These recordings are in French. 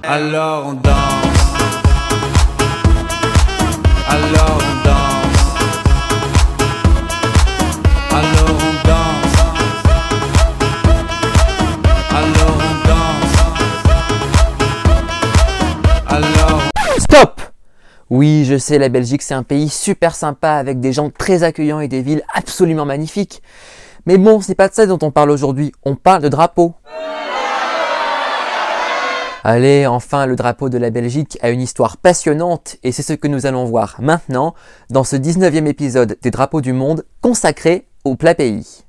Alors on danse, alors on danse, alors on danse, alors on danse, alors... Stop! Oui, je sais, la Belgique c'est un pays super sympa avec des gens très accueillants et des villes absolument magnifiques. Mais bon, c'est pas de ça dont on parle aujourd'hui, on parle de drapeau. Allez, enfin, le drapeau de la Belgique a une histoire passionnante et c'est ce que nous allons voir maintenant dans ce 19e épisode des Drapeaux du Monde consacré au plat pays.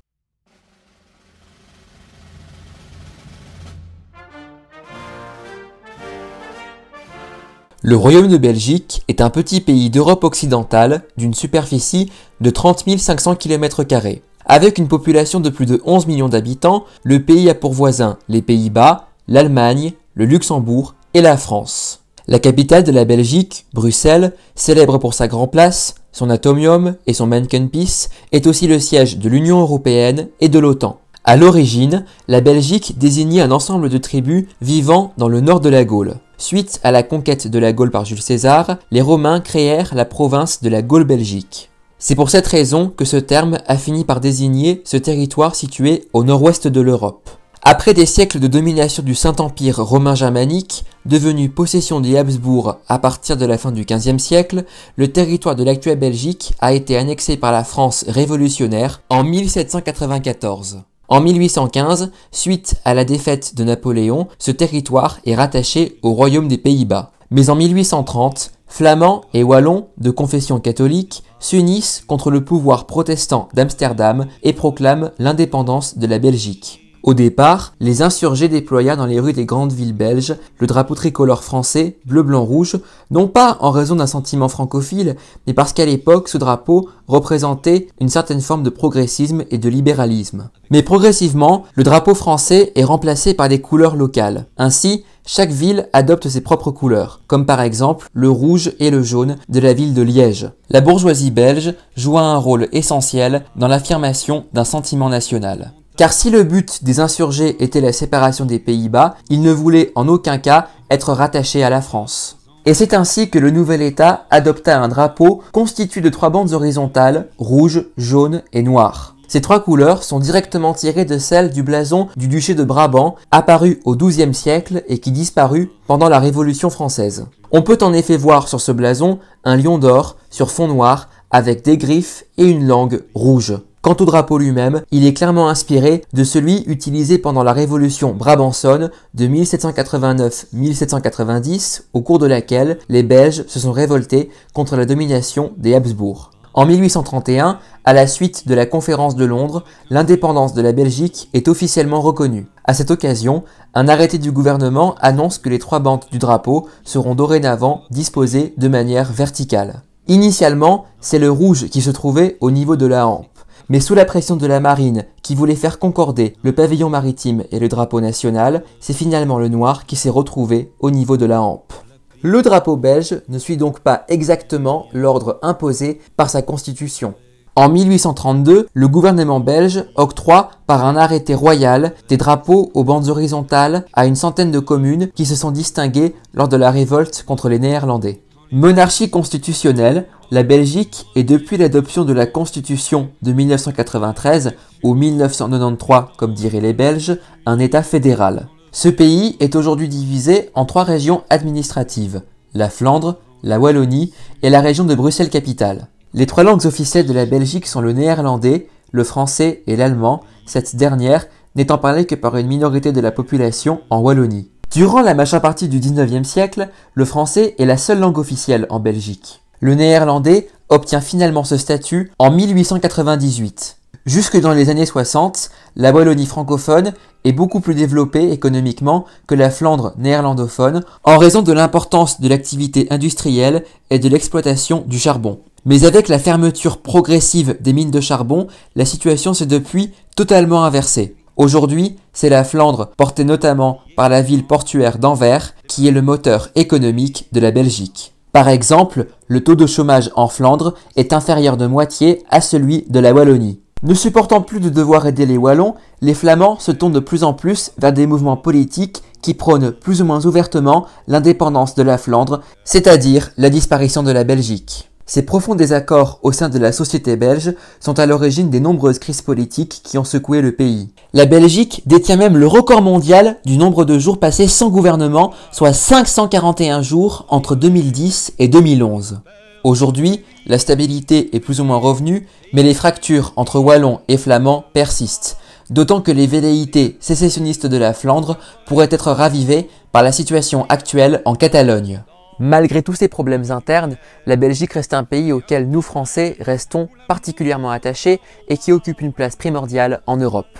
Le Royaume de Belgique est un petit pays d'Europe occidentale d'une superficie de 30 500 km². Avec une population de plus de 11 millions d'habitants, le pays a pour voisins les Pays-Bas, l'Allemagne, le Luxembourg et la France. La capitale de la Belgique, Bruxelles, célèbre pour sa Grand Place, son atomium et son Manneken-Pis, est aussi le siège de l'Union européenne et de l'OTAN. À l'origine, la Belgique désignait un ensemble de tribus vivant dans le nord de la Gaule. Suite à la conquête de la Gaule par Jules César, les Romains créèrent la province de la Gaule-Belgique. C'est pour cette raison que ce terme a fini par désigner ce territoire situé au nord-ouest de l'Europe. Après des siècles de domination du Saint-Empire romain germanique, devenu possession des Habsbourg à partir de la fin du XVe siècle, le territoire de l'actuelle Belgique a été annexé par la France révolutionnaire en 1794. En 1815, suite à la défaite de Napoléon, ce territoire est rattaché au Royaume des Pays-Bas. Mais en 1830, Flamands et Wallons, de confession catholique, s'unissent contre le pouvoir protestant d'Amsterdam et proclament l'indépendance de la Belgique. Au départ, les insurgés déployèrent dans les rues des grandes villes belges le drapeau tricolore français, bleu, blanc, rouge, non pas en raison d'un sentiment francophile, mais parce qu'à l'époque, ce drapeau représentait une certaine forme de progressisme et de libéralisme. Mais progressivement, le drapeau français est remplacé par des couleurs locales. Ainsi, chaque ville adopte ses propres couleurs, comme par exemple le rouge et le jaune de la ville de Liège. La bourgeoisie belge joua un rôle essentiel dans l'affirmation d'un sentiment national. Car si le but des insurgés était la séparation des Pays-Bas, ils ne voulaient en aucun cas être rattachés à la France. Et c'est ainsi que le nouvel État adopta un drapeau constitué de 3 bandes horizontales, rouge, jaune et noir. Ces 3 couleurs sont directement tirées de celles du blason du duché de Brabant, apparu au XIIe siècle et qui disparut pendant la Révolution française. On peut en effet voir sur ce blason un lion d'or sur fond noir avec des griffes et une langue rouge. Quant au drapeau lui-même, il est clairement inspiré de celui utilisé pendant la révolution brabançonne de 1789-1790, au cours de laquelle les Belges se sont révoltés contre la domination des Habsbourg. En 1831, à la suite de la conférence de Londres, l'indépendance de la Belgique est officiellement reconnue. À cette occasion, un arrêté du gouvernement annonce que les 3 bandes du drapeau seront dorénavant disposées de manière verticale. Initialement, c'est le rouge qui se trouvait au niveau de la hampe. Mais sous la pression de la marine qui voulait faire concorder le pavillon maritime et le drapeau national, c'est finalement le noir qui s'est retrouvé au niveau de la hampe. Le drapeau belge ne suit donc pas exactement l'ordre imposé par sa constitution. En 1832, le gouvernement belge octroie par un arrêté royal des drapeaux aux bandes horizontales à une centaine de communes qui se sont distinguées lors de la révolte contre les Néerlandais. Monarchie constitutionnelle, la Belgique est depuis l'adoption de la Constitution de 1993, ou 1993 comme diraient les Belges, un État fédéral. Ce pays est aujourd'hui divisé en 3 régions administratives, la Flandre, la Wallonie et la région de Bruxelles-Capitale. Les 3 langues officielles de la Belgique sont le néerlandais, le français et l'allemand, cette dernière n'étant parlée que par une minorité de la population en Wallonie. Durant la majeure partie du 19e siècle, le français est la seule langue officielle en Belgique. Le néerlandais obtient finalement ce statut en 1898. Jusque dans les années 60, la Wallonie francophone est beaucoup plus développée économiquement que la Flandre néerlandophone en raison de l'importance de l'activité industrielle et de l'exploitation du charbon. Mais avec la fermeture progressive des mines de charbon, la situation s'est depuis totalement inversée. Aujourd'hui, c'est la Flandre, portée notamment par la ville portuaire d'Anvers, qui est le moteur économique de la Belgique. Par exemple, le taux de chômage en Flandre est inférieur de moitié à celui de la Wallonie. Ne supportant plus de devoir aider les Wallons, les Flamands se tournent de plus en plus vers des mouvements politiques qui prône plus ou moins ouvertement l'indépendance de la Flandre, c'est-à-dire la disparition de la Belgique. Ces profonds désaccords au sein de la société belge sont à l'origine des nombreuses crises politiques qui ont secoué le pays. La Belgique détient même le record mondial du nombre de jours passés sans gouvernement, soit 541 jours entre 2010 et 2011. Aujourd'hui, la stabilité est plus ou moins revenue, mais les fractures entre Wallons et Flamands persistent, d'autant que les velléités sécessionnistes de la Flandre pourraient être ravivées par la situation actuelle en Catalogne. Malgré tous ces problèmes internes, la Belgique reste un pays auquel nous Français restons particulièrement attachés et qui occupe une place primordiale en Europe.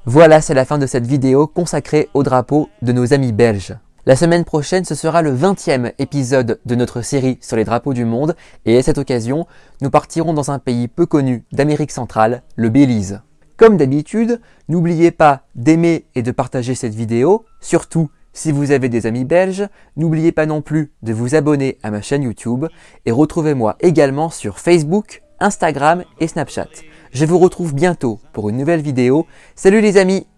Voilà, c'est la fin de cette vidéo consacrée au drapeau de nos amis belges. La semaine prochaine, ce sera le 20e épisode de notre série sur les drapeaux du monde et à cette occasion, nous partirons dans un pays peu connu d'Amérique centrale, le Belize. Comme d'habitude, n'oubliez pas d'aimer et de partager cette vidéo, surtout si vous avez des amis belges, n'oubliez pas non plus de vous abonner à ma chaîne YouTube et retrouvez-moi également sur Facebook, Instagram et Snapchat. Je vous retrouve bientôt pour une nouvelle vidéo. Salut les amis!